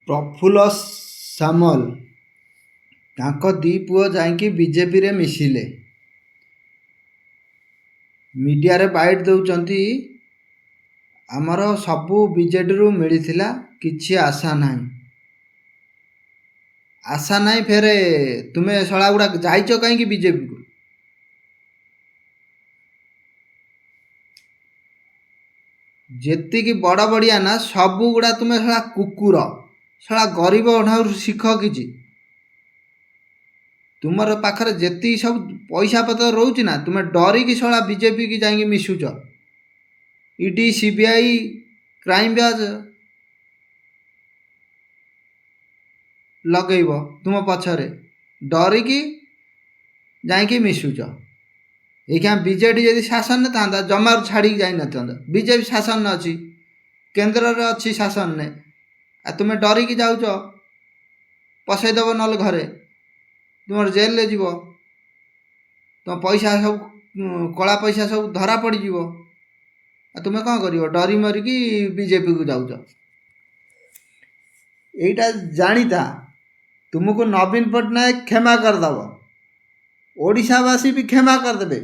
ପ୍ରଫୁଲ୍ଲ ସାମଲ ତାଙ୍କ ଦି ପୁଅ ଯାଇକି ବିଜେପିରେ ମିଶିଲେ। ମିଡ଼ିଆରେ ବାଇଟ୍ ଦେଉଛନ୍ତି ଆମର ସବୁ ବିଜେଡ଼ିରୁ ମିଳିଥିଲା, କିଛି ଆଶା ନାହିଁ। ଆଶା ନାହିଁ ଫେରେ ତୁମେ ଶଳା ଗୁଡ଼ା ଯାଇଛ କାହିଁକି ବିଜେପିକୁ? ଯେତିକି ବଡ଼ ବଡ଼ିଆ ନା ସବୁ ଗୁଡ଼ା ତୁମେ ଶଳା କୁକୁର, ଶଳା ଗରିବ ଠାରୁ ଶିଖ କିଛି। ତୁମର ପାଖରେ ଯେତିକି ସବୁ ପଇସା ପତ୍ର ରହୁଛି ନା, ତୁମେ ଡରିକି ଶଳା ବିଜେପି କି ଯାଇକି ମିଶୁଛ। ଇଡି ସିବିଆଇ କ୍ରାଇମବ୍ରାଞ୍ଚ ଲଗେଇବ ତୁମ ପଛରେ, ଡରିକି ଯାଇକି ମିଶୁଛ। ଏଇଖା ବିଜେଡ଼ି ଯଦି ଶାସନରେ ଥାନ୍ତା ଜମାରୁ ଛାଡ଼ିକି ଯାଇନଥାନ୍ତା। ବିଜେପି ଶାସନରେ ଅଛି, କେନ୍ଦ୍ରରେ ଅଛି ଶାସନରେ, ଆଉ ତୁମେ ଡରିକି ଯାଉଛ। ପଶେଇଦେବ ନହେଲେ ଘରେ, ତୁମର ଜେଲରେ ଯିବ, ତୁମ ପଇସା ସବୁ କଳା ପଇସା ସବୁ ଧରା ପଡ଼ିଯିବ। ଆଉ ତୁମେ କ'ଣ କରିବ? ଡରି ମରିକି ବିଜେପିକୁ ଯାଉଛ। ଏଇଟା ଜାଣିଥା, ତୁମକୁ ନବୀନ ପଟ୍ଟନାୟକ କ୍ଷମା କରିଦେବ, ଓଡ଼ିଶାବାସୀ ବି କ୍ଷମା କରିଦେବେ,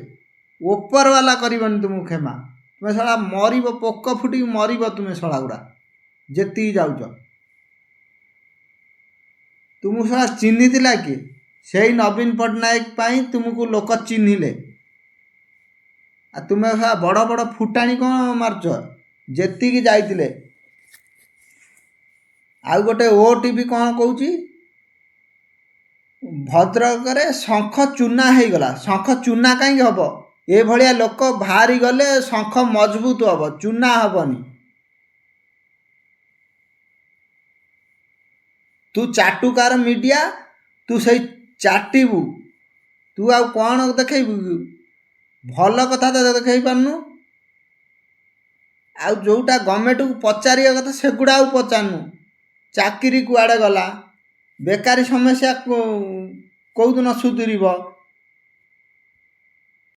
ଉପରବାଲା କରିବନି ତୁମକୁ କ୍ଷମା। ତୁମେ ଶଳା ମରିବ, ପୋକ ଫୁଟିକି ମରିବ ତୁମେ ଶଳା ଗୁଡ଼ା ଯେତିକି ଯାଉଛ। ତୁମକୁ ଶଳା ଚିହ୍ନିଥିଲା କିଏ? ସେଇ ନବୀନ ପଟ୍ଟନାୟକ ପାଇଁ ତୁମକୁ ଲୋକ ଚିହ୍ନିଲେ। ଆଉ ତୁମେ ଶଳା ବଡ଼ ବଡ଼ ଫୁଟାଣି କ'ଣ ମାରୁଛ? ଯେତିକି ଯାଇଥିଲେ। ଆଉ ଗୋଟେ ଓଟିଭି କ'ଣ କହୁଛି, ଭଦ୍ରକରେ ଶଙ୍ଖ ଚୂନା ହେଇଗଲା। ଶଙ୍ଖ ଚୂନା କାହିଁକି ହେବ? ଏଭଳିଆ ଲୋକ ବାହାରି ଗଲେ ଶଙ୍ଖ ମଜବୁତ ହେବ, ଚୂନା ହେବନି। ତୁ ଚାଟୁକାର ମିଡ଼ିଆ, ତୁ ସେଇ ଚାଟିବୁ, ତୁ ଆଉ କ'ଣ ଦେଖେଇବୁ? ଭଲ କଥା ତ ଦେଖେଇ ପାରୁନୁ। ଆଉ ଯେଉଁଟା ଗଭର୍ଣ୍ଣମେଣ୍ଟକୁ ପଚାରିବା କଥା ସେଗୁଡ଼ା ଆଉ ପଚାରୁନୁ। ଚାକିରି କୁଆଡ଼େ ଗଲା? ବେକାରୀ ସମସ୍ୟା କେଉଁଦିନ ସୁଧୁରିବ?